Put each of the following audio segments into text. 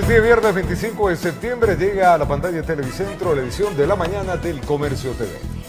Es día viernes 25 de septiembre, llega a la pantalla de Televicentro la edición de la mañana del Comercio TV.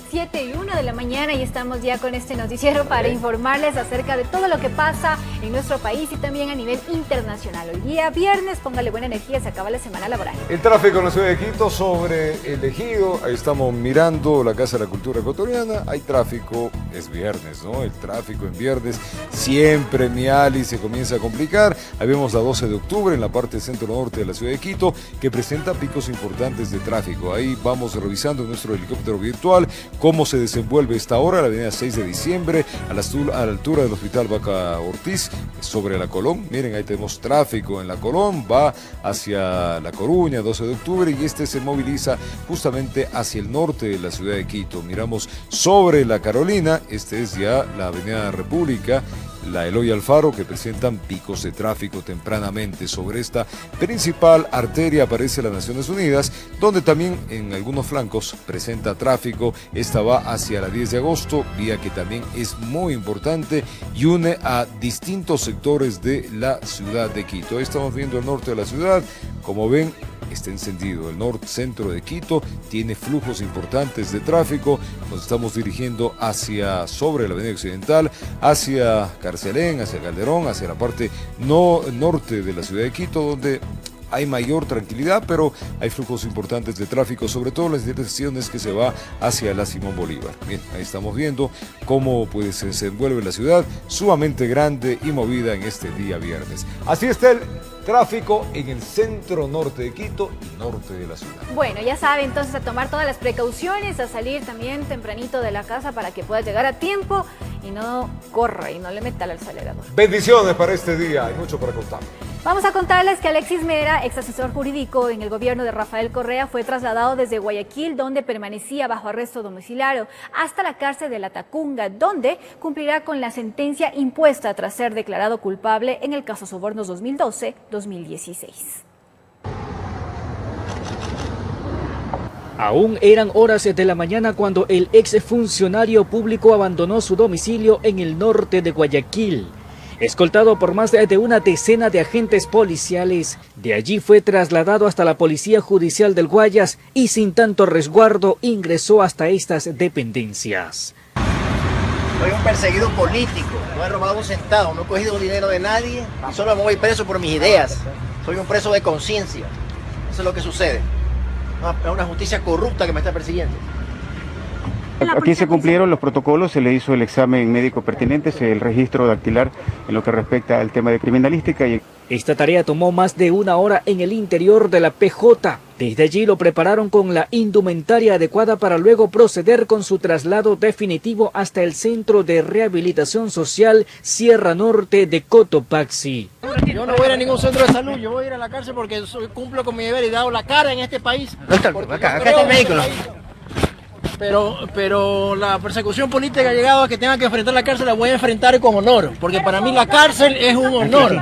7:01 de la mañana y estamos ya con este noticiero para informarles acerca de todo lo que pasa en nuestro país y también a nivel internacional. Hoy día viernes, póngale buena energía, se acaba la semana laboral. El tráfico en la ciudad de Quito sobre el Ejido, ahí estamos mirando la Casa de la Cultura Ecuatoriana, hay tráfico, es viernes, ¿no? El tráfico en viernes siempre, mi Ali, se comienza a complicar. Ahí vemos la 12 de octubre en la parte centro-norte de la ciudad de Quito, que presenta picos importantes de tráfico. Ahí vamos revisando en nuestro helicóptero virtual cómo se desenvuelve esta hora, la avenida 6 de diciembre, a la altura del Hospital Vaca Ortiz, sobre la Colón. Miren, ahí tenemos tráfico en la Colón, va hacia La Coruña, 12 de octubre, y este se moviliza justamente hacia el norte de la ciudad de Quito. Miramos sobre la Carolina, este es ya la avenida República, la Eloy Alfaro, que presentan picos de tráfico tempranamente. Sobre esta principal arteria aparece las Naciones Unidas, donde también en algunos flancos presenta tráfico. Esta va hacia la 10 de agosto, vía que también es muy importante y une a distintos sectores de la ciudad de Quito. Ahí estamos viendo el norte de la ciudad, como ven, está encendido. El norte centro de Quito tiene flujos importantes de tráfico. Nos estamos dirigiendo sobre la avenida Occidental, hacia Carcelén, hacia Calderón, hacia la parte norte de la ciudad de Quito, donde hay mayor tranquilidad, pero hay flujos importantes de tráfico, sobre todo en las direcciones que se va hacia la Simón Bolívar. Bien, ahí estamos viendo cómo pues, se desenvuelve la ciudad, sumamente grande y movida en este día viernes. Así está el tráfico en el centro norte de Quito y norte de la ciudad. Bueno, ya sabe, entonces a tomar todas las precauciones, a salir también tempranito de la casa para que pueda llegar a tiempo y no corra y no le meta al acelerador. Bendiciones para este día, hay mucho para contar. Vamos a contarles que Alexis Mera, ex asesor jurídico en el gobierno de Rafael Correa, fue trasladado desde Guayaquil, donde permanecía bajo arresto domiciliario, hasta la cárcel de La Tacunga, donde cumplirá con la sentencia impuesta tras ser declarado culpable en el caso Sobornos 2012-2016. Aún eran horas de la mañana cuando el exfuncionario público abandonó su domicilio en el norte de Guayaquil. Escoltado por más de una decena de agentes policiales, de allí fue trasladado hasta la Policía Judicial del Guayas y sin tanto resguardo ingresó hasta estas dependencias. Soy un perseguido político, no he robado un centavo, no he cogido dinero de nadie y solo me voy preso por mis ideas. Soy un preso de conciencia, eso es lo que sucede. Es una justicia corrupta que me está persiguiendo. Aquí se cumplieron los protocolos, se le hizo el examen médico pertinente, el registro dactilar en lo que respecta al tema de criminalística. Esta tarea tomó más de una hora en el interior de la PJ. Desde allí lo prepararon con la indumentaria adecuada para luego proceder con su traslado definitivo hasta el Centro de Rehabilitación Social Sierra Norte de Cotopaxi. Yo no voy a ir a ningún centro de salud, yo voy a ir a la cárcel porque cumplo con mi deber y he dado la cara en este país. Acá está el vehículo. Pero la persecución política ha llegado a que tenga que enfrentar la cárcel, la voy a enfrentar con honor, porque para mí la cárcel es un honor.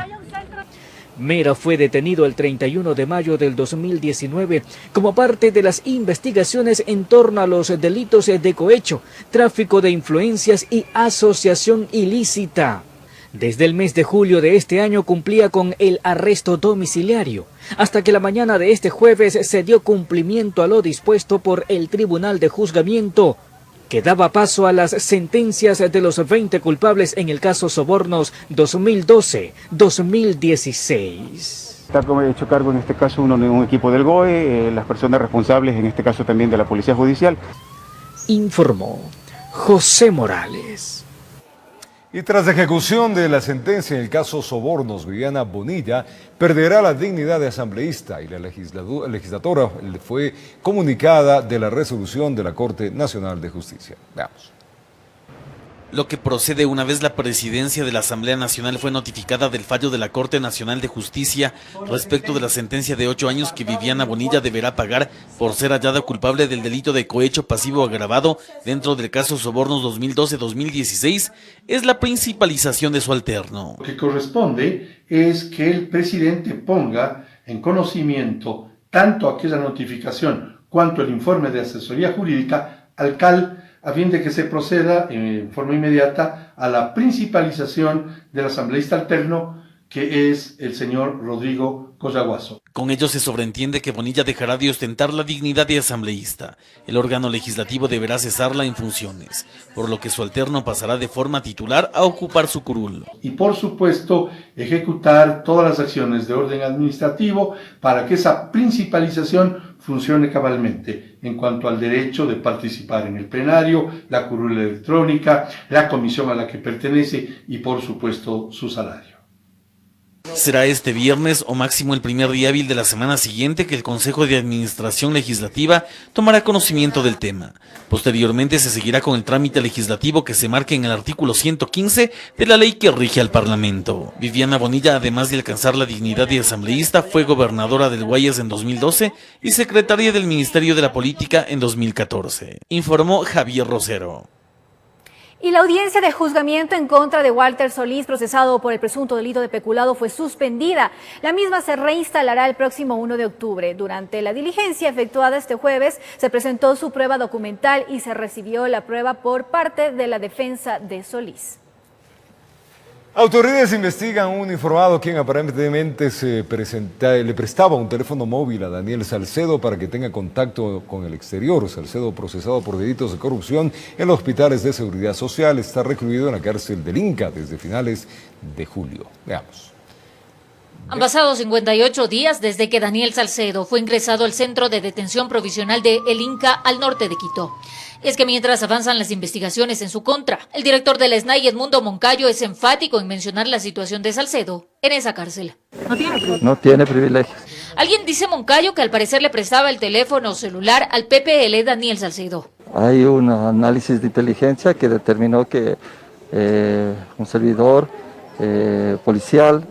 Mera fue detenido el 31 de mayo del 2019 como parte de las investigaciones en torno a los delitos de cohecho, tráfico de influencias y asociación ilícita. Desde el mes de julio de este año cumplía con el arresto domiciliario, hasta que la mañana de este jueves se dio cumplimiento a lo dispuesto por el Tribunal de Juzgamiento, que daba paso a las sentencias de los 20 culpables en el caso Sobornos 2012-2016. Está hecho cargo en este caso un equipo del GOE, las personas responsables en este caso también de la Policía Judicial. Informó José Morales. Y tras la ejecución de la sentencia en el caso Sobornos, Viviana Bonilla perderá la dignidad de asambleísta y la legisladora fue comunicada de la resolución de la Corte Nacional de Justicia. Veamos. Lo que procede una vez la presidencia de la Asamblea Nacional fue notificada del fallo de la Corte Nacional de Justicia respecto de la sentencia de 8 años que Viviana Bonilla deberá pagar por ser hallada culpable del delito de cohecho pasivo agravado dentro del caso Sobornos 2012-2016, es la principalización de su alterno. Lo que corresponde es que el presidente ponga en conocimiento tanto aquella notificación cuanto el informe de asesoría jurídica al CAL, a fin de que se proceda en forma inmediata a la principalización del asambleísta alterno que es el señor Rodrigo Collaguaso. Con ello se sobreentiende que Bonilla dejará de ostentar la dignidad de asambleísta. El órgano legislativo deberá cesarla en funciones, por lo que su alterno pasará de forma titular a ocupar su curul. Y por supuesto, ejecutar todas las acciones de orden administrativo para que esa principalización funcione cabalmente en cuanto al derecho de participar en el plenario, la curul electrónica, la comisión a la que pertenece y por supuesto su salario. Será este viernes o máximo el primer día hábil de la semana siguiente que el Consejo de Administración Legislativa tomará conocimiento del tema. Posteriormente se seguirá con el trámite legislativo que se marca en el artículo 115 de la ley que rige al Parlamento. Viviana Bonilla, además de alcanzar la dignidad de asambleísta, fue gobernadora del Guayas en 2012 y secretaria del Ministerio de la Política en 2014. Informó Javier Rosero. Y la audiencia de juzgamiento en contra de Walter Solís, procesado por el presunto delito de peculado, fue suspendida. La misma se reinstalará el próximo 1 de octubre. Durante la diligencia efectuada este jueves, se presentó su prueba documental y se recibió la prueba por parte de la defensa de Solís. Autoridades investigan un informado quien aparentemente le prestaba un teléfono móvil a Daniel Salcedo para que tenga contacto con el exterior. Salcedo, procesado por delitos de corrupción en los hospitales de seguridad social, está recluido en la cárcel del Inca desde finales de julio. Veamos. Han pasado 58 días desde que Daniel Salcedo fue ingresado al centro de detención provisional de El Inca al norte de Quito. Es que mientras avanzan las investigaciones en su contra, el director del SNAI, Edmundo Moncayo, es enfático en mencionar la situación de Salcedo en esa cárcel. No tiene privilegios. Alguien dice Moncayo que al parecer le prestaba el teléfono celular al PPL Daniel Salcedo. Hay un análisis de inteligencia que determinó que un servidor policial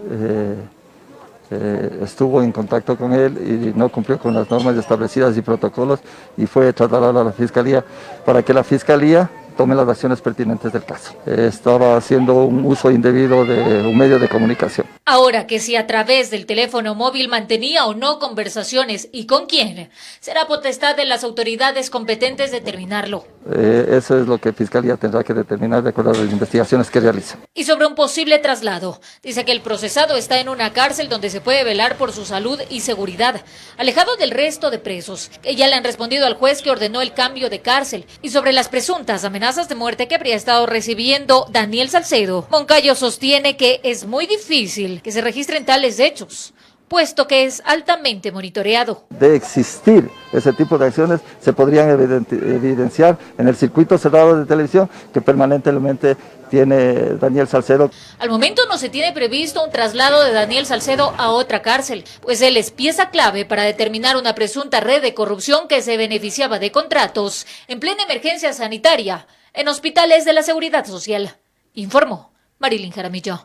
estuvo en contacto con él y no cumplió con las normas establecidas y protocolos y fue trasladado a la Fiscalía para que la Fiscalía tome las acciones pertinentes del caso. Estaba haciendo un uso indebido de un medio de comunicación. Ahora que si a través del teléfono móvil mantenía o no conversaciones y con quién, será potestad de las autoridades competentes determinarlo. Eso es lo que Fiscalía tendrá que determinar de acuerdo a las investigaciones que realiza. Y sobre un posible traslado, dice que el procesado está en una cárcel donde se puede velar por su salud y seguridad, alejado del resto de presos, que ya le han respondido al juez que ordenó el cambio de cárcel. Y sobre las presuntas amenazas de muerte que habría estado recibiendo Daniel Salcedo, Moncayo sostiene que es muy difícil que se registren tales hechos, puesto que es altamente monitoreado. De existir ese tipo de acciones, se podrían evidenciar en el circuito cerrado de televisión que permanentemente tiene Daniel Salcedo. Al momento no se tiene previsto un traslado de Daniel Salcedo a otra cárcel, pues él es pieza clave para determinar una presunta red de corrupción que se beneficiaba de contratos en plena emergencia sanitaria en hospitales de la Seguridad Social. Informó Marilyn Jaramillo.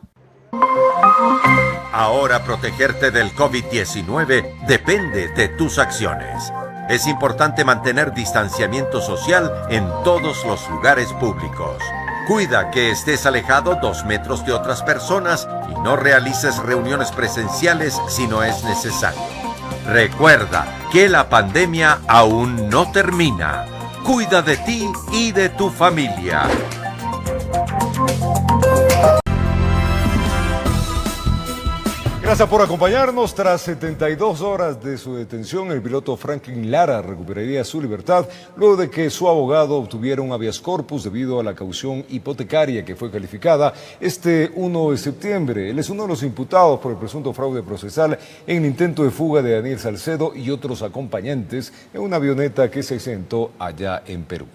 Ahora protegerte del COVID-19 depende de tus acciones. Es importante mantener distanciamiento social en todos los lugares públicos. Cuida que estés alejado 2 metros de otras personas y no realices reuniones presenciales si no es necesario. Recuerda que la pandemia aún no termina. Cuida de ti y de tu familia. Gracias por acompañarnos. Tras 72 horas de su detención, el piloto Franklin Lara recuperaría su libertad luego de que su abogado obtuviera un habeas corpus debido a la caución hipotecaria que fue calificada este 1 de septiembre. Él es uno de los imputados por el presunto fraude procesal en el intento de fuga de Daniel Salcedo y otros acompañantes en una avioneta que se asentó allá en Perú.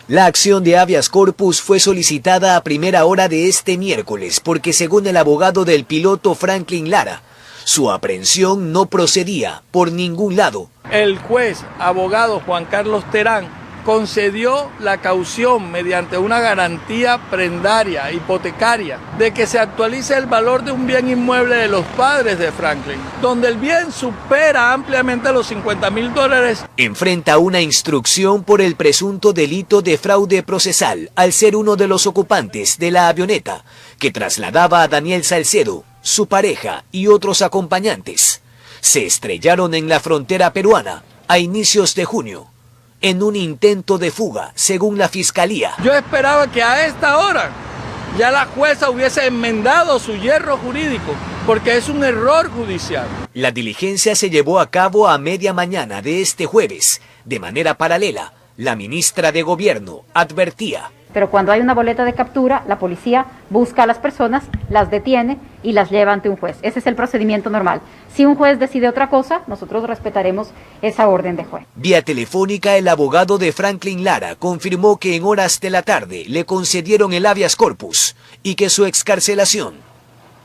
La acción de habeas corpus fue solicitada a primera hora de este miércoles porque, según el abogado del piloto Franklin Lara, su aprehensión no procedía por ningún lado. El juez abogado Juan Carlos Terán concedió la caución mediante una garantía prendaria, hipotecaria, de que se actualice el valor de un bien inmueble de los padres de Franklin, donde el bien supera ampliamente los $50,000. Enfrenta una instrucción por el presunto delito de fraude procesal al ser uno de los ocupantes de la avioneta que trasladaba a Daniel Salcedo, su pareja y otros acompañantes. Se estrellaron en la frontera peruana a inicios de junio, en un intento de fuga, según la Fiscalía. Yo esperaba que a esta hora ya la jueza hubiese enmendado su hierro jurídico, porque es un error judicial. La diligencia se llevó a cabo a media mañana de este jueves. De manera paralela, la ministra de Gobierno advertía. Pero cuando hay una boleta de captura, la policía busca a las personas, las detiene y las lleva ante un juez. Ese es el procedimiento normal. Si un juez decide otra cosa, nosotros respetaremos esa orden de juez. Vía telefónica, el abogado de Franklin Lara confirmó que en horas de la tarde le concedieron el habeas corpus y que su excarcelación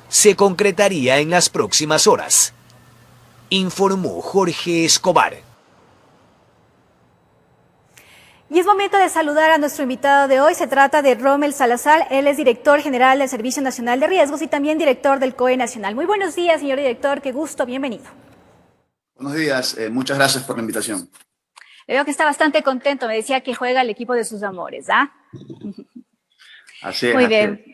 se concretaría en las próximas horas. Informó Jorge Escobar. Y es momento de saludar a nuestro invitado de hoy. Se trata de Rommel Salazar. Él es director general del Servicio Nacional de Riesgos y también director del COE Nacional. Muy buenos días, señor director. Qué gusto. Bienvenido. Buenos días. Muchas gracias por la invitación. Veo que está bastante contento. Me decía que juega el equipo de sus amores, ¿ah? Así es. Muy bien.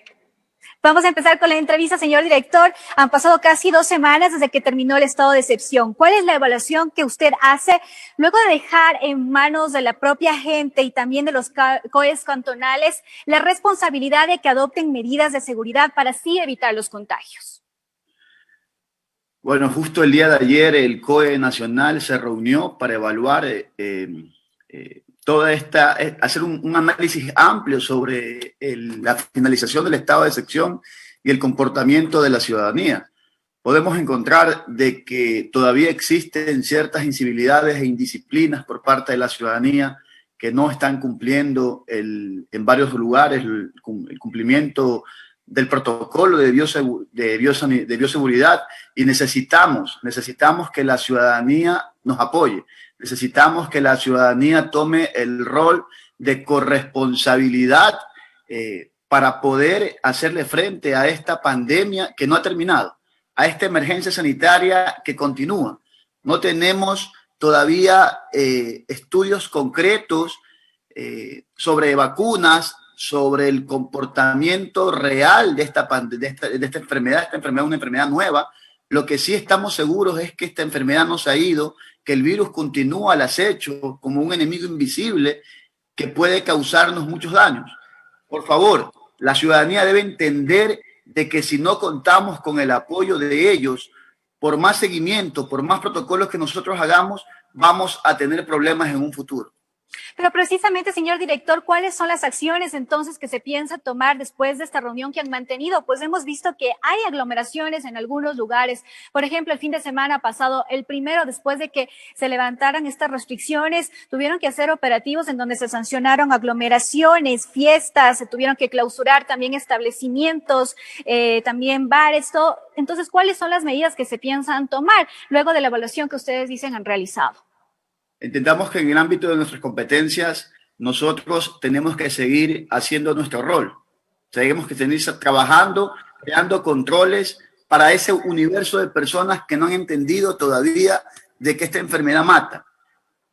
Vamos a empezar con la entrevista, señor director. Han pasado casi 2 semanas desde que terminó el estado de excepción. ¿Cuál es la evaluación que usted hace luego de dejar en manos de la propia gente y también de los COEs cantonales la responsabilidad de que adopten medidas de seguridad para así evitar los contagios? Bueno, justo el día de ayer el COE Nacional se reunió para evaluar hacer un análisis amplio sobre la finalización del estado de excepción y el comportamiento de la ciudadanía. Podemos encontrar de que todavía existen ciertas incivilidades e indisciplinas por parte de la ciudadanía que no están cumpliendo en varios lugares el cumplimiento del protocolo de bioseguridad, y necesitamos que la ciudadanía nos apoye. Necesitamos que la ciudadanía tome el rol de corresponsabilidad para poder hacerle frente a esta pandemia que no ha terminado, a esta emergencia sanitaria que continúa. No tenemos todavía estudios concretos sobre vacunas, sobre el comportamiento real de esta enfermedad. Esta enfermedad es una enfermedad nueva. Lo que sí estamos seguros es que esta enfermedad no se ha ido, que el virus continúa al acecho como un enemigo invisible que puede causarnos muchos daños. Por favor, la ciudadanía debe entender de que si no contamos con el apoyo de ellos, por más seguimiento, por más protocolos que nosotros hagamos, vamos a tener problemas en un futuro. Pero precisamente, señor director, ¿cuáles son las acciones entonces que se piensa tomar después de esta reunión que han mantenido? Pues hemos visto que hay aglomeraciones en algunos lugares. Por ejemplo, el fin de semana pasado, el primero, después de que se levantaran estas restricciones, tuvieron que hacer operativos en donde se sancionaron aglomeraciones, fiestas, se tuvieron que clausurar también establecimientos, también bares, todo. Entonces, ¿cuáles son las medidas que se piensan tomar luego de la evaluación que ustedes dicen han realizado? Entendamos que en el ámbito de nuestras competencias nosotros tenemos que seguir haciendo nuestro rol. Tenemos que seguir trabajando, creando controles para ese universo de personas que no han entendido todavía de que esta enfermedad mata.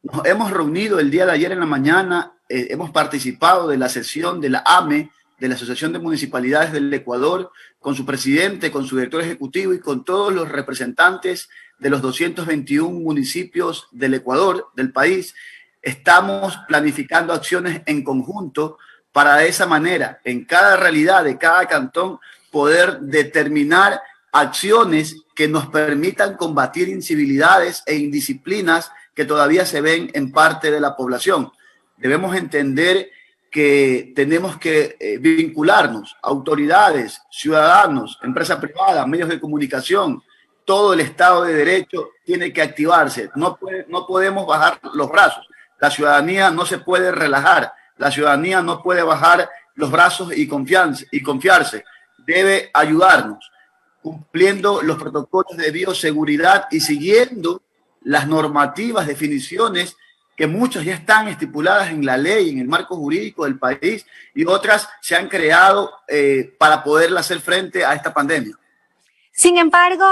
Nos hemos reunido el día de ayer en la mañana, hemos participado de la sesión de la AME, de la Asociación de Municipalidades del Ecuador, con su presidente, con su director ejecutivo y con todos los representantes de los 221 municipios del Ecuador, del país. Estamos planificando acciones en conjunto para de esa manera, en cada realidad de cada cantón, poder determinar acciones que nos permitan combatir incivilidades e indisciplinas que todavía se ven en parte de la población. Debemos entender que tenemos que vincularnos, autoridades, ciudadanos, empresa privada, medios de comunicación. Todo el Estado de Derecho tiene que activarse. No podemos bajar los brazos. La ciudadanía no se puede relajar. La ciudadanía no puede bajar los brazos y confiarse. Debe ayudarnos, cumpliendo los protocolos de bioseguridad y siguiendo las normativas, definiciones que muchas ya están estipuladas en la ley, en el marco jurídico del país, y otras se han creado para poder hacer frente a esta pandemia. Sin embargo,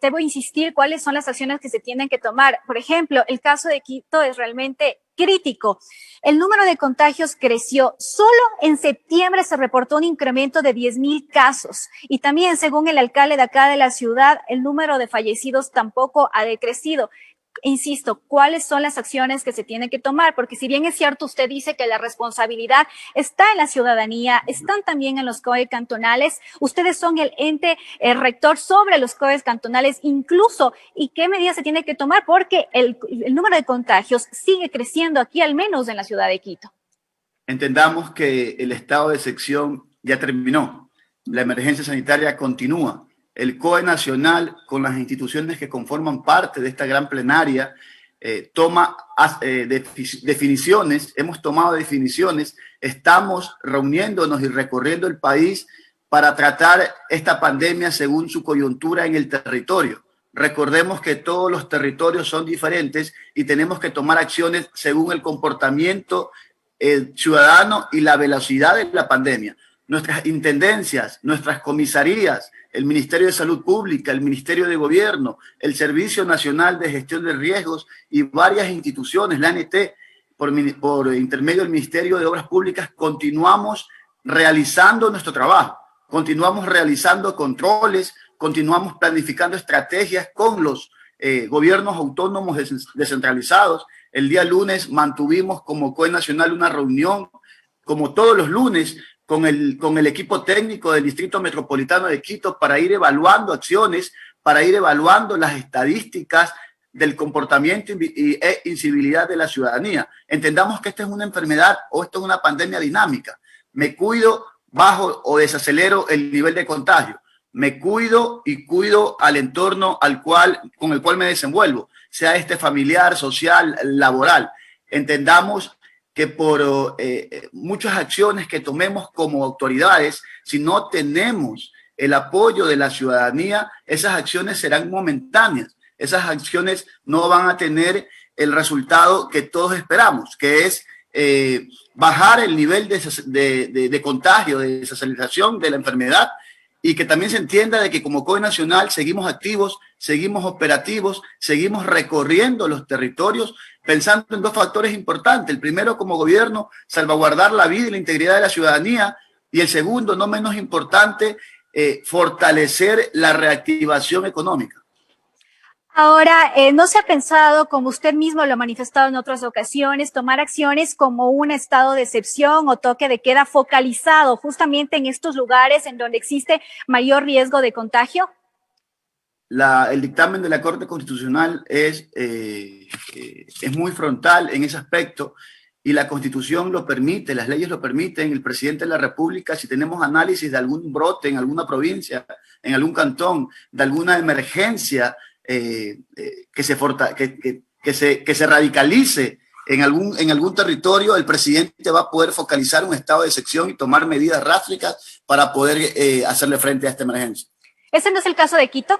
debo insistir cuáles son las acciones que se tienen que tomar. Por ejemplo, el caso de Quito es realmente crítico. El número de contagios creció. Solo en septiembre se reportó un incremento de 10,000 casos. Y también, según el alcalde de acá de la ciudad, el número de fallecidos tampoco ha decrecido. insisto, ¿cuáles son las acciones que se tienen que tomar? Porque si bien es cierto, usted dice que la responsabilidad está en la ciudadanía, están también en los COE cantonales, ustedes son el ente rector sobre los COE cantonales incluso, ¿y qué medidas se tiene que tomar? Porque el número de contagios sigue creciendo aquí, al menos en la ciudad de Quito. Entendamos que el estado de excepción ya terminó, la emergencia sanitaria continúa. El COE nacional, con las instituciones que conforman parte de esta gran plenaria, toma definiciones, hemos tomado definiciones, estamos reuniéndonos y recorriendo el país para tratar esta pandemia según su coyuntura en el territorio. Recordemos que todos los territorios son diferentes y tenemos que tomar acciones según el comportamiento ciudadano y la velocidad de la pandemia. Nuestras intendencias, nuestras comisarías, el Ministerio de Salud Pública, el Ministerio de Gobierno, el Servicio Nacional de Gestión de Riesgos y varias instituciones, la ANT, por intermedio del Ministerio de Obras Públicas, continuamos realizando nuestro trabajo, continuamos realizando controles, continuamos planificando estrategias con los gobiernos autónomos descentralizados. El día lunes mantuvimos como COE Nacional una reunión, como todos los lunes, con el equipo técnico del Distrito Metropolitano de Quito para ir evaluando acciones, para ir evaluando las estadísticas del comportamiento e incivilidad de la ciudadanía. Entendamos que esta es una enfermedad o esto es una pandemia dinámica. Me cuido, bajo o desacelero el nivel de contagio. Me cuido y cuido al entorno con el cual me desenvuelvo, sea este familiar, social, laboral. Entendamos que por muchas acciones que tomemos como autoridades, si no tenemos el apoyo de la ciudadanía, esas acciones serán momentáneas. Esas acciones no van a tener el resultado que todos esperamos, que es bajar el nivel de contagio, de desaceleración de la enfermedad, y que también se entienda de que como COE Nacional seguimos activos, seguimos operativos, seguimos recorriendo los territorios, pensando en dos factores importantes. El primero, como gobierno, salvaguardar la vida y la integridad de la ciudadanía, y el segundo, no menos importante, fortalecer la reactivación económica. Ahora, ¿no se ha pensado, como usted mismo lo ha manifestado en otras ocasiones, tomar acciones como un estado de excepción o toque de queda focalizado justamente en estos lugares en donde existe mayor riesgo de contagio? El dictamen de la Corte Constitucional es muy frontal en ese aspecto y la Constitución lo permite, las leyes lo permiten. El presidente de la República, si tenemos análisis de algún brote en alguna provincia, en algún cantón, de alguna emergencia, que se radicalice en algún territorio, el presidente va a poder focalizar un estado de excepción y tomar medidas drásticas para poder hacerle frente a esta emergencia. ¿Ese no es el caso de Quito?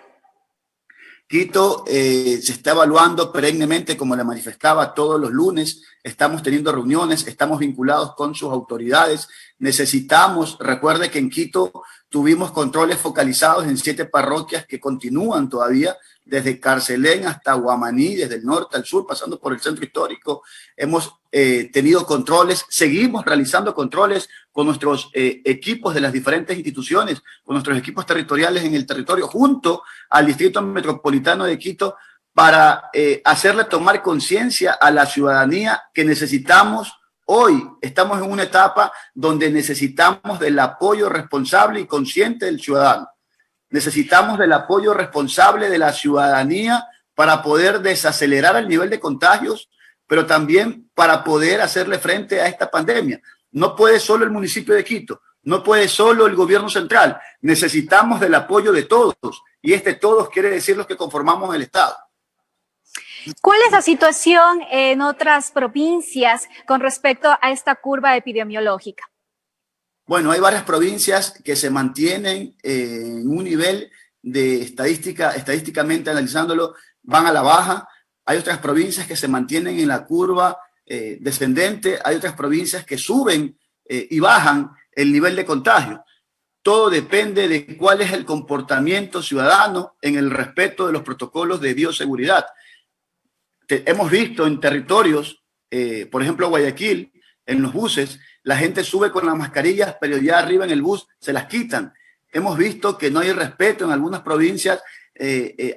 Quito se está evaluando perennemente, como le manifestaba, todos los lunes. Estamos teniendo reuniones, estamos vinculados con sus autoridades. Recuerde que en Quito tuvimos controles focalizados en 7 parroquias que continúan todavía, desde Carcelén hasta Guamaní, desde el norte al sur, pasando por el centro histórico. Hemos tenido controles, seguimos realizando controles con nuestros equipos de las diferentes instituciones, con nuestros equipos territoriales en el territorio, junto al Distrito Metropolitano de Quito, para hacerle tomar conciencia a la ciudadanía que necesitamos. Hoy estamos en una etapa donde necesitamos del apoyo responsable y consciente del ciudadano. Necesitamos del apoyo responsable de la ciudadanía para poder desacelerar el nivel de contagios, pero también para poder hacerle frente a esta pandemia. No puede solo el municipio de Quito, no puede solo el gobierno central. Necesitamos del apoyo de todos, y todos quiere decir los que conformamos el Estado. ¿Cuál es la situación en otras provincias con respecto a esta curva epidemiológica? Bueno, hay varias provincias que se mantienen en un nivel de estadísticamente analizándolo, van a la baja. Hay otras provincias que se mantienen en la curva descendente. Hay otras provincias que suben y bajan el nivel de contagio. Todo depende de cuál es el comportamiento ciudadano en el respeto de los protocolos de bioseguridad. Hemos visto en territorios, por ejemplo, Guayaquil, en los buses, la gente sube con las mascarillas, pero ya arriba en el bus se las quitan. Hemos visto que no hay respeto en algunas provincias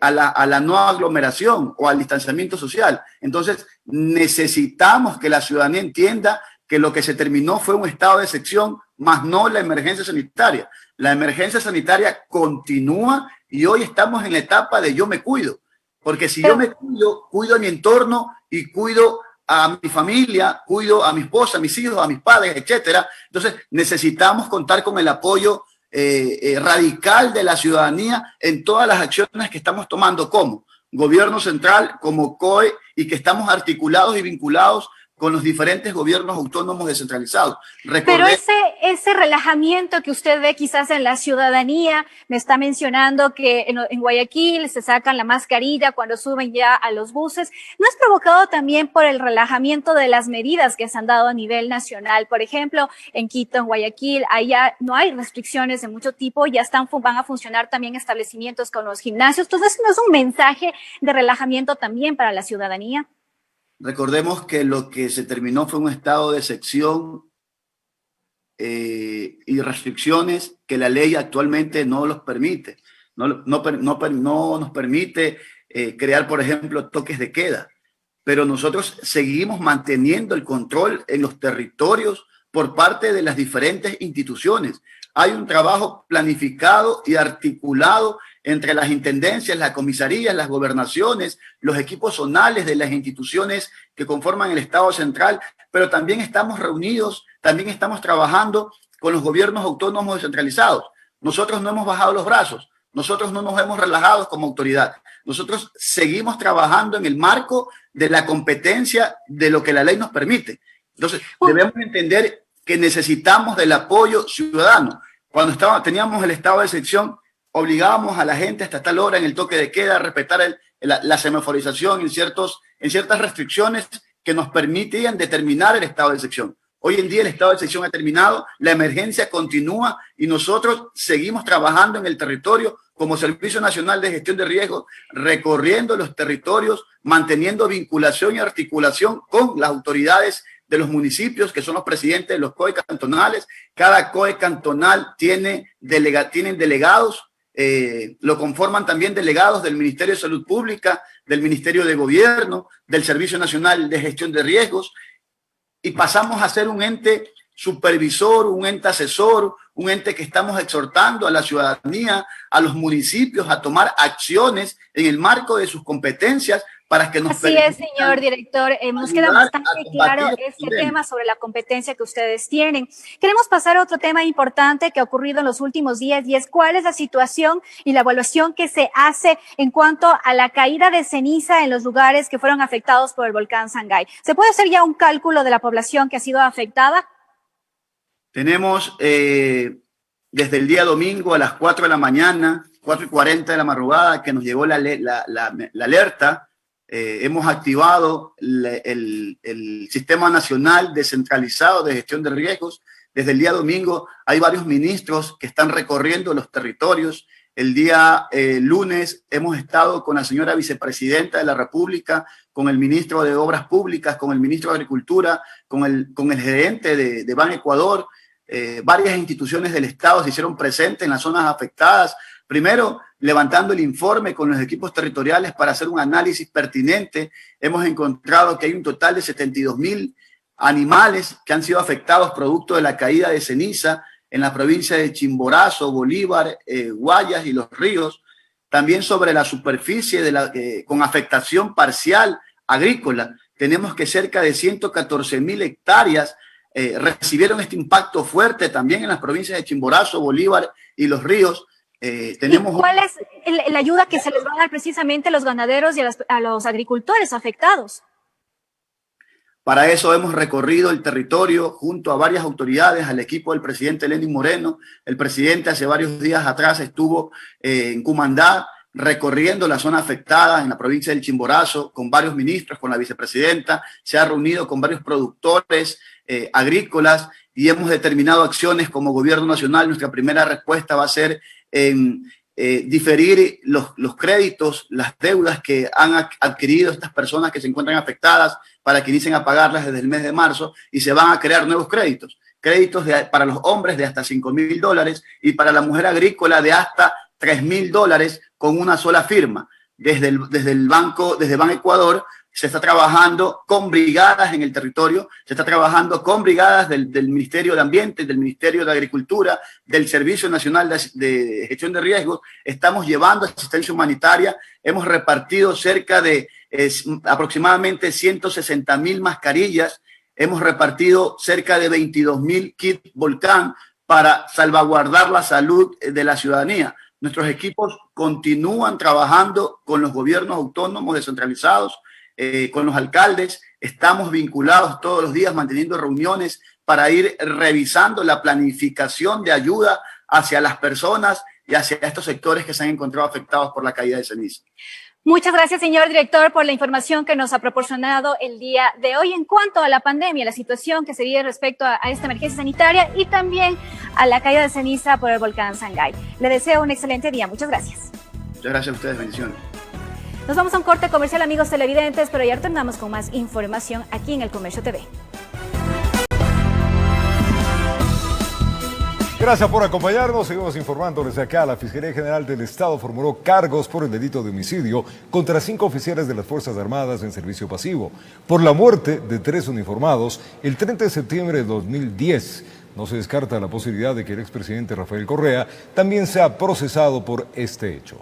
a la no aglomeración o al distanciamiento social. Entonces, necesitamos que la ciudadanía entienda que lo que se terminó fue un estado de excepción, más no la emergencia sanitaria. La emergencia sanitaria continúa y hoy estamos en la etapa de yo me cuido. Porque si yo me cuido, cuido a mi entorno y cuido a mi familia, cuido a mi esposa, a mis hijos, a mis padres, etcétera. Entonces, necesitamos contar con el apoyo radical de la ciudadanía en todas las acciones que estamos tomando como gobierno central, como COE, y que estamos articulados y vinculados con los diferentes gobiernos autónomos descentralizados. Pero ese relajamiento que usted ve quizás en la ciudadanía, me está mencionando que en Guayaquil se sacan la mascarilla cuando suben ya a los buses, ¿no es provocado también por el relajamiento de las medidas que se han dado a nivel nacional? Por ejemplo, en Quito, en Guayaquil, allá no hay restricciones de mucho tipo, ya van a funcionar también establecimientos con los gimnasios. Entonces, ¿no es un mensaje de relajamiento también para la ciudadanía? Recordemos que lo que se terminó fue un estado de excepción y restricciones que la ley actualmente no los permite. No nos permite crear, por ejemplo, toques de queda. Pero nosotros seguimos manteniendo el control en los territorios por parte de las diferentes instituciones. Hay un trabajo planificado y articulado entre las intendencias, las comisarías, las gobernaciones, los equipos zonales de las instituciones que conforman el Estado central, pero también estamos reunidos, también estamos trabajando con los gobiernos autónomos descentralizados. Nosotros no hemos bajado los brazos, nosotros no nos hemos relajado como autoridad. Nosotros seguimos trabajando en el marco de la competencia de lo que la ley nos permite. Entonces, debemos entender que necesitamos del apoyo ciudadano. Cuando teníamos el estado de excepción, obligábamos a la gente hasta tal hora en el toque de queda a respetar la semaforización en ciertas restricciones que nos permitían determinar el estado de excepción. Hoy en día el estado de excepción ha terminado, la emergencia continúa y nosotros seguimos trabajando en el territorio como Servicio Nacional de Gestión de Riesgos, recorriendo los territorios, manteniendo vinculación y articulación con las autoridades de los municipios, que son los presidentes de los COE cantonales. Cada COE cantonal tienen delegados, lo conforman también delegados del Ministerio de Salud Pública, del Ministerio de Gobierno, del Servicio Nacional de Gestión de Riesgos, y pasamos a ser un ente supervisor, un ente asesor, un ente que estamos exhortando a la ciudadanía, a los municipios a tomar acciones en el marco de sus competencias para que nos Así es, señor director. Nos queda bastante claro este tema sobre la competencia que ustedes tienen. Queremos pasar a otro tema importante que ha ocurrido en los últimos días y es cuál es la situación y la evaluación que se hace en cuanto a la caída de ceniza en los lugares que fueron afectados por el volcán Sangay. ¿Se puede hacer ya un cálculo de la población que ha sido afectada? Tenemos desde el día domingo a las 4 de la mañana, 4:40 de la madrugada, que nos llegó la alerta. Hemos activado el Sistema Nacional Descentralizado de Gestión de Riesgos. Desde el día domingo hay varios ministros que están recorriendo los territorios. El día lunes hemos estado con la señora vicepresidenta de la República, con el ministro de Obras Públicas, con el ministro de Agricultura, con el gerente de Ban Ecuador. Varias instituciones del Estado se hicieron presentes en las zonas afectadas. Primero, levantando el informe con los equipos territoriales para hacer un análisis pertinente. Hemos encontrado que hay un total de 72.000 animales que han sido afectados producto de la caída de ceniza en la provincia de Chimborazo, Bolívar, Guayas y Los Ríos. También sobre la superficie con afectación parcial agrícola. Tenemos que cerca de 114.000 hectáreas recibieron este impacto fuerte también en las provincias de Chimborazo, Bolívar y Los Ríos. ¿Cuál es la ayuda que se les va a dar precisamente a los ganaderos y a los agricultores afectados? Para eso hemos recorrido el territorio junto a varias autoridades, al equipo del presidente Lenín Moreno. El presidente hace varios días atrás estuvo en Cumandá recorriendo la zona afectada en la provincia del Chimborazo con varios ministros, con la vicepresidenta. Se ha reunido con varios productores agrícolas y hemos determinado acciones como gobierno nacional. Nuestra primera respuesta va a ser diferir los créditos, las deudas que han adquirido estas personas que se encuentran afectadas para que inicien a pagarlas desde el mes de marzo, y se van a crear nuevos créditos para los hombres de hasta $5.000 y para la mujer agrícola de hasta $3.000 con una sola firma. Desde Banco Ecuador se está trabajando con brigadas en el territorio, se está trabajando con brigadas del Ministerio de Ambiente, del Ministerio de Agricultura, del Servicio Nacional de Gestión de Riesgos. Estamos llevando asistencia humanitaria, hemos repartido cerca de aproximadamente 160.000 mascarillas, hemos repartido cerca de 22.000 kits Volcán para salvaguardar la salud de la ciudadanía. Nuestros equipos continúan trabajando con los gobiernos autónomos descentralizados, con los alcaldes. Estamos vinculados todos los días manteniendo reuniones para ir revisando la planificación de ayuda hacia las personas y hacia estos sectores que se han encontrado afectados por la caída de ceniza. Muchas gracias, señor director, por la información que nos ha proporcionado el día de hoy en cuanto a la pandemia, la situación que se vive respecto a esta emergencia sanitaria y también a la caída de ceniza por el volcán Sangay. Le deseo un excelente día. Muchas gracias. Muchas gracias a ustedes. Bendiciones. Nos vamos a un corte comercial, amigos televidentes, pero ya retornamos con más información aquí en El Comercio TV. Gracias por acompañarnos. Seguimos informándoles acá. La Fiscalía General del Estado formuló cargos por el delito de homicidio contra 5 oficiales de las Fuerzas Armadas en servicio pasivo por la muerte de 3 uniformados el 30 de septiembre de 2010. No se descarta la posibilidad de que el expresidente Rafael Correa también sea procesado por este hecho.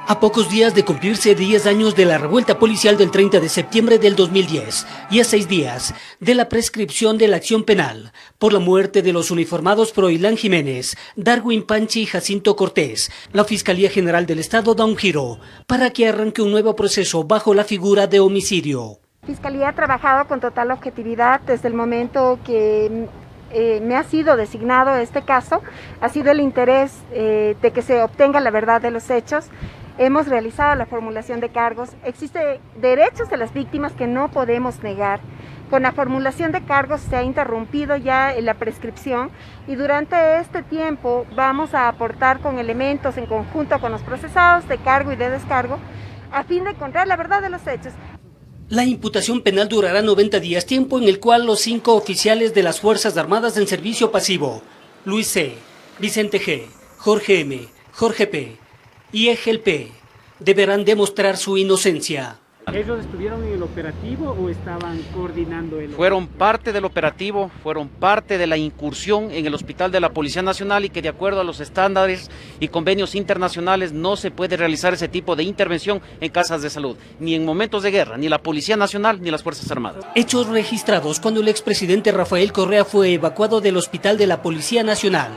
A pocos días de cumplirse 10 años de la revuelta policial del 30 de septiembre del 2010 y a 6 días de la prescripción de la acción penal por la muerte de los uniformados Froilán Jiménez, Darwin Panchi y Jacinto Cortés, la Fiscalía General del Estado da un giro para que arranque un nuevo proceso bajo la figura de homicidio. La Fiscalía ha trabajado con total objetividad desde el momento que me ha sido designado este caso. Ha sido el interés de que se obtenga la verdad de los hechos. Hemos realizado la formulación de cargos. Existen derechos de las víctimas que no podemos negar. Con la formulación de cargos se ha interrumpido ya la prescripción y durante este tiempo vamos a aportar con elementos en conjunto con los procesados de cargo y de descargo a fin de encontrar la verdad de los hechos. La imputación penal durará 90 días, tiempo en el cual los 5 oficiales de las Fuerzas Armadas en servicio pasivo, Luis C., Vicente G., Jorge M., Jorge P., y Egel P. deberán demostrar su inocencia. ¿Ellos estuvieron en el operativo o estaban coordinando el operativo? Fueron parte del operativo, fueron parte de la incursión en el Hospital de la Policía Nacional y que de acuerdo a los estándares y convenios internacionales no se puede realizar ese tipo de intervención en casas de salud, ni en momentos de guerra, ni la Policía Nacional ni las Fuerzas Armadas. Hechos registrados cuando el expresidente Rafael Correa fue evacuado del Hospital de la Policía Nacional,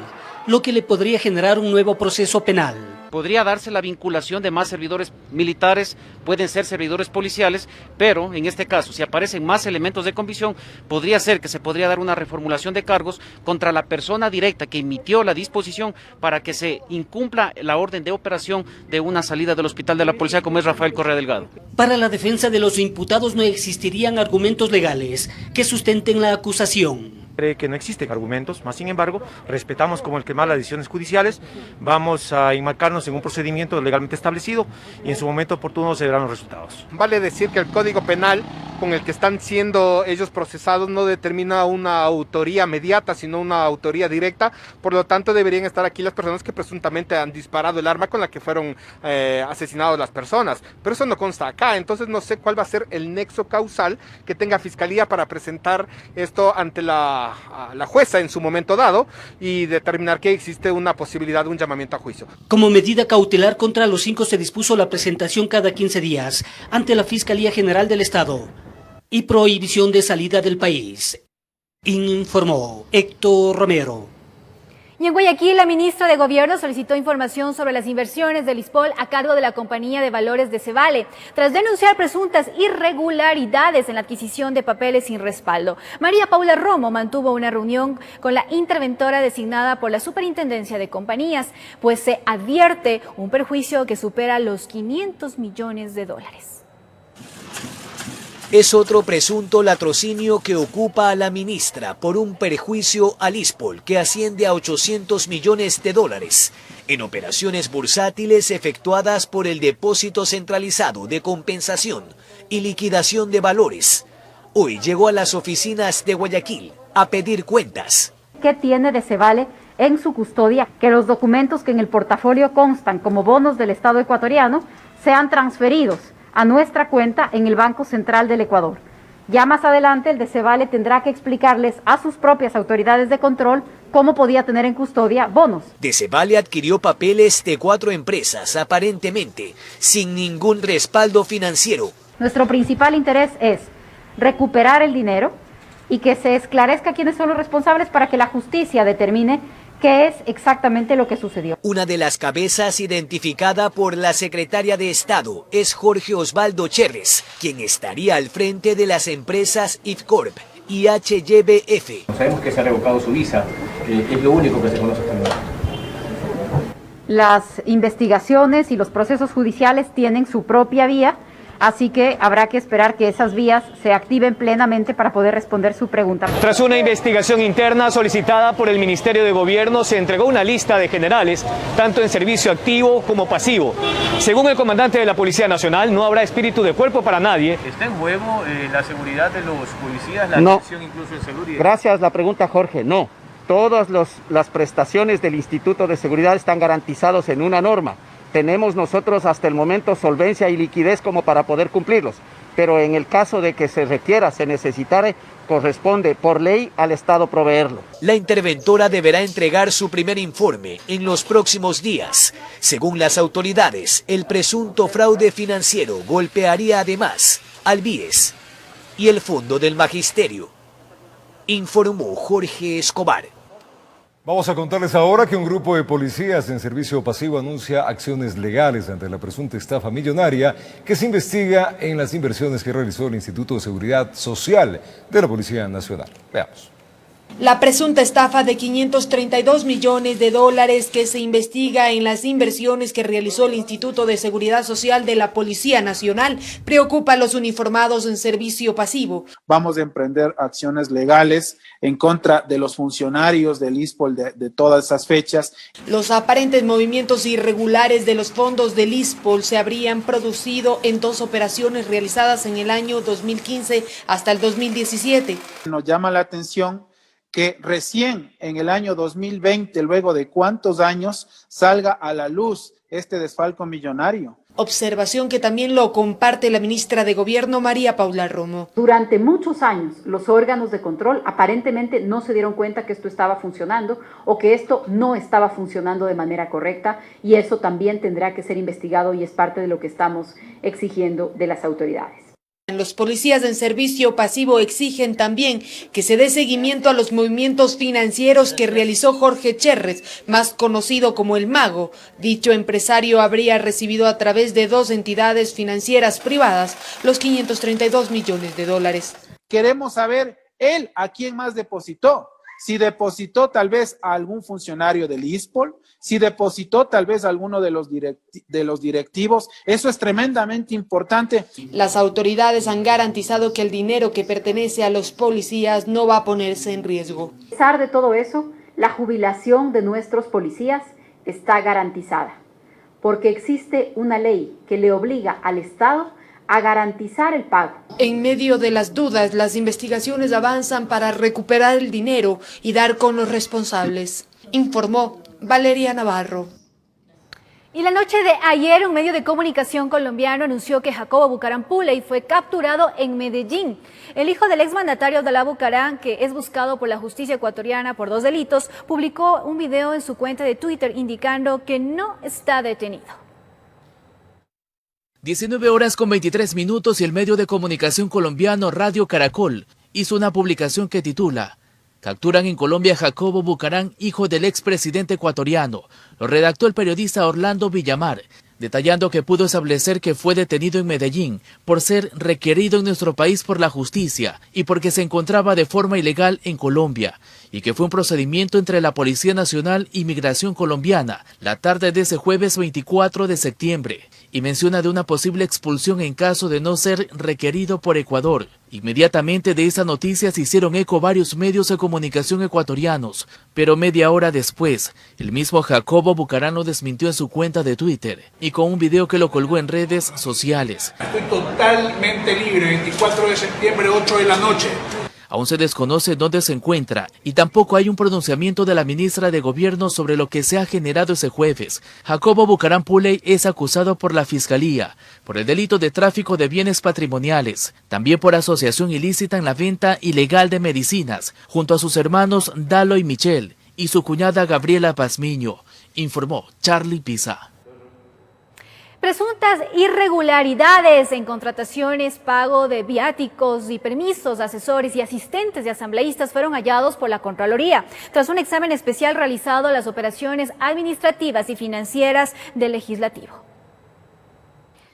lo que le podría generar un nuevo proceso penal. Podría darse la vinculación de más servidores militares, pueden ser servidores policiales, pero en este caso, si aparecen más elementos de convicción, podría ser que se podría dar una reformulación de cargos contra la persona directa que emitió la disposición para que se incumpla la orden de operación de una salida del Hospital de la Policía, como es Rafael Correa Delgado. Para la defensa de los imputados no existirían argumentos legales que sustenten la acusación. Cree que no existen argumentos, más sin embargo, respetamos como el que más las decisiones judiciales, vamos a enmarcarnos en un procedimiento legalmente establecido y en su momento oportuno se verán los resultados. Vale decir que el Código Penal con el que están siendo ellos procesados no determina una autoría mediata, sino una autoría directa, por lo tanto deberían estar aquí las personas que presuntamente han disparado el arma con la que fueron asesinados las personas, pero eso no consta acá, entonces no sé cuál va a ser el nexo causal que tenga Fiscalía para presentar esto ante la jueza en su momento dado y determinar que existe una posibilidad de un llamamiento a juicio. Como medida cautelar contra los 5 se dispuso la presentación cada 15 días ante la Fiscalía General del Estado y prohibición de salida del país, informó Héctor Romero. Y en Guayaquil, la ministra de Gobierno solicitó información sobre las inversiones del ISPOL a cargo de la Compañía de Valores de Cebale, tras denunciar presuntas irregularidades en la adquisición de papeles sin respaldo. María Paula Romo mantuvo una reunión con la interventora designada por la Superintendencia de Compañías, pues se advierte un perjuicio que supera los $500 millones. Es otro presunto latrocinio que ocupa a la ministra por un perjuicio al ISPOL que asciende a $800 millones en operaciones bursátiles efectuadas por el Depósito Centralizado de Compensación y Liquidación de Valores. Hoy llegó a las oficinas de Guayaquil a pedir cuentas. ¿Qué tiene de Cebale en su custodia, que los documentos que en el portafolio constan como bonos del Estado ecuatoriano sean transferidos a nuestra cuenta en el Banco Central del Ecuador. Ya más adelante el DCVALE tendrá que explicarles a sus propias autoridades de control cómo podía tener en custodia bonos. DCVALE adquirió papeles de 4 empresas, aparentemente sin ningún respaldo financiero. Nuestro principal interés es recuperar el dinero y que se esclarezca quiénes son los responsables para que la justicia determine qué es exactamente lo que sucedió. Una de las cabezas identificada por la secretaria de Estado es Jorge Osvaldo Cherres, quien estaría al frente de las empresas IFCorp y HYBF. Sabemos que se ha revocado su visa, es lo único que se conoce hasta el momento. Las investigaciones y los procesos judiciales tienen su propia vía, así que habrá que esperar que esas vías se activen plenamente para poder responder su pregunta. Tras una investigación interna solicitada por el Ministerio de Gobierno, se entregó una lista de generales, tanto en servicio activo como pasivo. Según el comandante de la Policía Nacional, no habrá espíritu de cuerpo para nadie. ¿Está en juego la seguridad de los policías, la atención incluso de salud? Gracias, la pregunta, Jorge, no. Todas las prestaciones del Instituto de Seguridad están garantizados en una norma. Tenemos nosotros hasta el momento solvencia y liquidez como para poder cumplirlos, pero en el caso de que se requiera, se necesitare, corresponde por ley al Estado proveerlo. La interventora deberá entregar su primer informe en los próximos días. Según las autoridades, el presunto fraude financiero golpearía además al BIES y el Fondo del Magisterio, informó Jorge Escobar. Vamos a contarles ahora que un grupo de policías en servicio pasivo anuncia acciones legales ante la presunta estafa millonaria que se investiga en las inversiones que realizó el Instituto de Seguridad Social de la Policía Nacional. Veamos. La presunta estafa de $532 millones que se investiga en las inversiones que realizó el Instituto de Seguridad Social de la Policía Nacional preocupa a los uniformados en servicio pasivo. Vamos a emprender acciones legales en contra de los funcionarios del ISPOL de todas esas fechas. Los aparentes movimientos irregulares de los fondos del ISPOL se habrían producido en 2 operaciones realizadas en el año 2015 hasta el 2017. Nos llama la atención que recién en el año 2020, luego de cuántos años, salga a la luz este desfalco millonario. Observación que también lo comparte la ministra de Gobierno, María Paula Romo. Durante muchos años, los órganos de control aparentemente no se dieron cuenta que esto estaba funcionando o que esto no estaba funcionando de manera correcta, y eso también tendrá que ser investigado y es parte de lo que estamos exigiendo de las autoridades. Los policías en servicio pasivo exigen también que se dé seguimiento a los movimientos financieros que realizó Jorge Cherres, más conocido como El Mago. Dicho empresario habría recibido a través de 2 entidades financieras privadas los $532 millones. Queremos saber él a quién más depositó. Si depositó tal vez a algún funcionario del ISPOL, si depositó tal vez a alguno de los directivos, eso es tremendamente importante. Las autoridades han garantizado que el dinero que pertenece a los policías no va a ponerse en riesgo. A pesar de todo eso, la jubilación de nuestros policías está garantizada, porque existe una ley que le obliga al Estado a garantizar el pago. En medio de las dudas, las investigaciones avanzan para recuperar el dinero y dar con los responsables, informó Valeria Navarro. Y la noche de ayer, un medio de comunicación colombiano anunció que Jacobo Bucaram Puley fue capturado en Medellín. El hijo del exmandatario Abdalá Bucaram, que es buscado por la justicia ecuatoriana por 2 delitos, publicó un video en su cuenta de Twitter indicando que no está detenido. 19:23 y el medio de comunicación colombiano Radio Caracol hizo una publicación que titula "Capturan en Colombia a Jacobo Bucaram, hijo del expresidente ecuatoriano". Lo redactó el periodista Orlando Villamar, detallando que pudo establecer que fue detenido en Medellín por ser requerido en nuestro país por la justicia y porque se encontraba de forma ilegal en Colombia, y que fue un procedimiento entre la Policía Nacional y Migración colombiana la tarde de ese jueves 24 de septiembre, y menciona de una posible expulsión en caso de no ser requerido por Ecuador. Inmediatamente de esa noticia se hicieron eco varios medios de comunicación ecuatorianos, pero media hora después, el mismo Jacobo Bucaram lo desmintió en su cuenta de Twitter y con un video que lo colgó en redes sociales. Estoy totalmente libre, 24 de septiembre, 8 de la noche. Aún se desconoce dónde se encuentra y tampoco hay un pronunciamiento de la ministra de Gobierno sobre lo que se ha generado ese jueves. Jacobo Bucaram Puley es acusado por la Fiscalía por el delito de tráfico de bienes patrimoniales, también por asociación ilícita en la venta ilegal de medicinas, junto a sus hermanos Dalo y Michelle y su cuñada Gabriela Pazmiño, informó Charlie Pisa. Presuntas irregularidades en contrataciones, pago de viáticos y permisos, asesores y asistentes de asambleístas fueron hallados por la Contraloría, tras un examen especial realizado a las operaciones administrativas y financieras del Legislativo.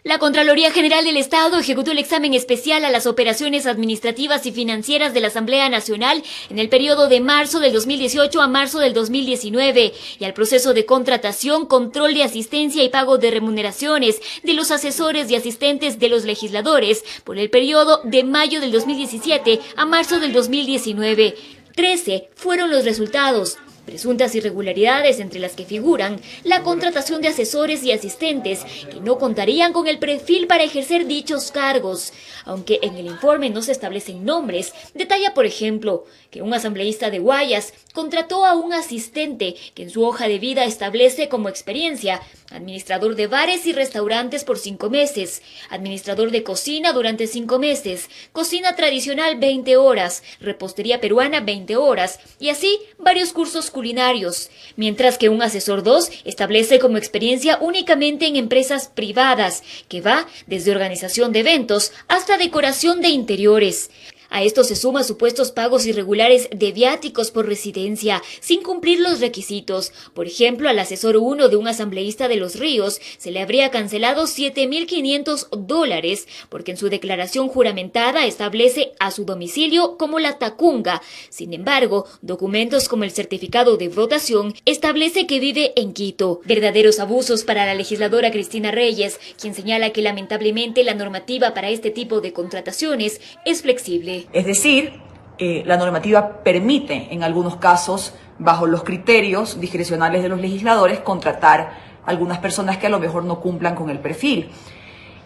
La Contraloría General del Estado ejecutó el examen especial a las operaciones administrativas y financieras de la Asamblea Nacional en el periodo de marzo del 2018 a marzo del 2019 y al proceso de contratación, control de asistencia y pago de remuneraciones de los asesores y asistentes de los legisladores por el periodo de mayo del 2017 a marzo del 2019. 13 fueron los resultados. Presuntas irregularidades entre las que figuran la contratación de asesores y asistentes que no contarían con el perfil para ejercer dichos cargos. Aunque en el informe no se establecen nombres, detalla, por ejemplo, que un asambleísta de Guayas contrató a un asistente que en su hoja de vida establece como experiencia administrador de bares y restaurantes por 5 meses, administrador de cocina durante 5 meses, cocina tradicional 20 horas, repostería peruana 20 horas y así varios cursos culinarios, mientras que un asesor 2 establece como experiencia únicamente en empresas privadas, que va desde organización de eventos hasta decoración de interiores. A esto se suman supuestos pagos irregulares de viáticos por residencia, sin cumplir los requisitos. Por ejemplo, al asesor 1 de un asambleísta de Los Ríos se le habría cancelado $7,500 porque en su declaración juramentada establece a su domicilio como La Tacunga. Sin embargo, documentos como el certificado de votación establece que vive en Quito. Verdaderos abusos para la legisladora Cristina Reyes, quien señala que lamentablemente la normativa para este tipo de contrataciones es flexible. Es decir, la normativa permite en algunos casos, bajo los criterios discrecionales de los legisladores, contratar a algunas personas que a lo mejor no cumplan con el perfil.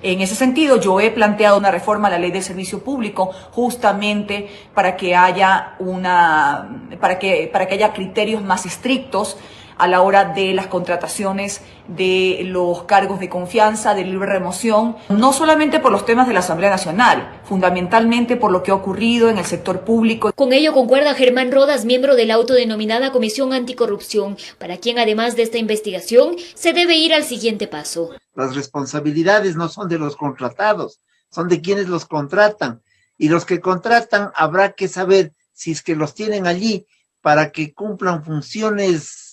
En ese sentido, yo he planteado una reforma a la Ley del Servicio Público justamente para que haya haya criterios más estrictos a la hora de las contrataciones de los cargos de confianza, de libre remoción, no solamente por los temas de la Asamblea Nacional, fundamentalmente por lo que ha ocurrido en el sector público. Con ello concuerda Germán Rodas, miembro de la autodenominada Comisión Anticorrupción, para quien además de esta investigación se debe ir al siguiente paso. Las responsabilidades no son de los contratados, son de quienes los contratan, y los que contratan habrá que saber si es que los tienen allí para que cumplan funciones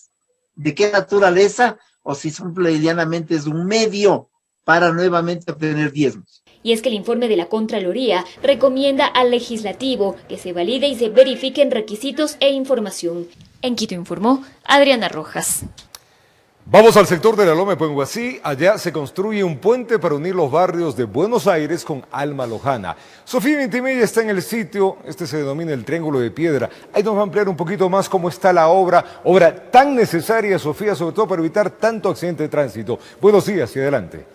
de qué naturaleza, o si simple y llanamente es un medio para nuevamente obtener diezmos. Y es que el informe de la Contraloría recomienda al Legislativo que se valide y se verifiquen requisitos e información. En Quito informó Adriana Rojas. Vamos al sector de la Loma de Puenguasí. Allá se construye un puente para unir los barrios de Buenos Aires con Alma Lojana. Sofía Vintimilla está en el sitio, se denomina el Triángulo de Piedra. Ahí nos va a ampliar un poquito más cómo está la obra tan necesaria, Sofía, sobre todo para evitar tanto accidente de tránsito. Buenos días y adelante.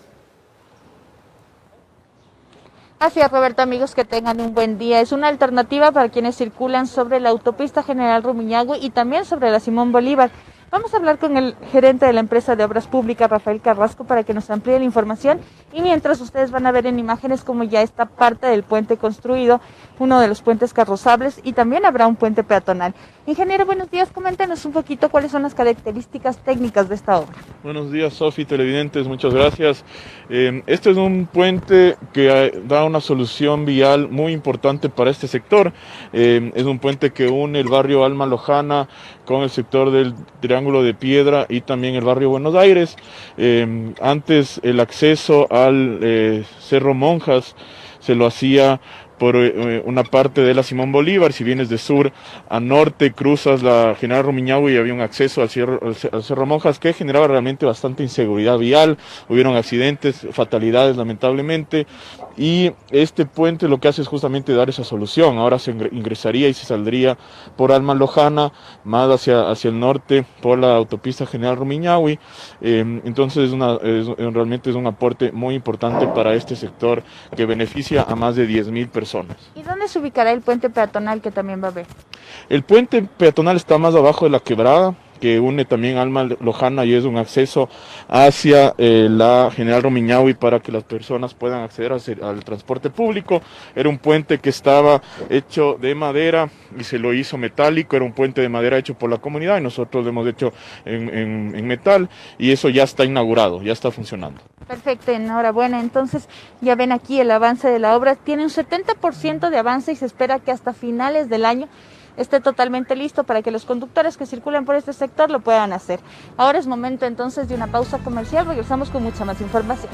Así es, Roberto, amigos, que tengan un buen día. Es una alternativa para quienes circulan sobre la autopista General Rumiñahui y también sobre la Simón Bolívar. Vamos a hablar con el gerente de la empresa de obras públicas, Rafael Carrasco, para que nos amplíe la información. Y mientras ustedes van a ver en imágenes cómo ya está parte del puente construido, uno de los puentes carrozables, y también habrá un puente peatonal. Ingeniero, buenos días. Coméntenos un poquito cuáles son las características técnicas de esta obra. Buenos días, Sofi, televidentes, muchas gracias. Este es un puente que da una solución vial muy importante para este sector. Es un puente que une el barrio Alma Lojana con el sector del Triángulo de Piedra y también el barrio Buenos Aires. Antes el acceso al Cerro Monjas se lo hacía por una parte de la Simón Bolívar. Si vienes de sur a norte, cruzas la General Rumiñahui y había un acceso al Cerro Monjas que generaba realmente bastante inseguridad vial. Hubieron accidentes, fatalidades lamentablemente, y este puente lo que hace es justamente dar esa solución. Ahora se ingresaría y se saldría por Alma Lojana, más hacia el norte por la autopista General Rumiñahui. Entonces realmente es un aporte muy importante para este sector que beneficia a más de 10,000 personas personas. ¿Y dónde se ubicará el puente peatonal que también va a haber? El puente peatonal está más abajo de la quebrada, que une también Alma Lojana y es un acceso hacia la General Rumiñahui para que las personas puedan acceder al transporte público. Era un puente que estaba hecho de madera y se lo hizo metálico, era un puente de madera hecho por la comunidad y nosotros lo hemos hecho en metal y eso ya está inaugurado, ya está funcionando. Perfecto, enhorabuena. Entonces, ya ven aquí el avance de la obra. Tiene un 70% de avance y se espera que hasta finales del año esté totalmente listo para que los conductores que circulan por este sector lo puedan hacer. Ahora es momento entonces de una pausa comercial. Regresamos con mucha más información.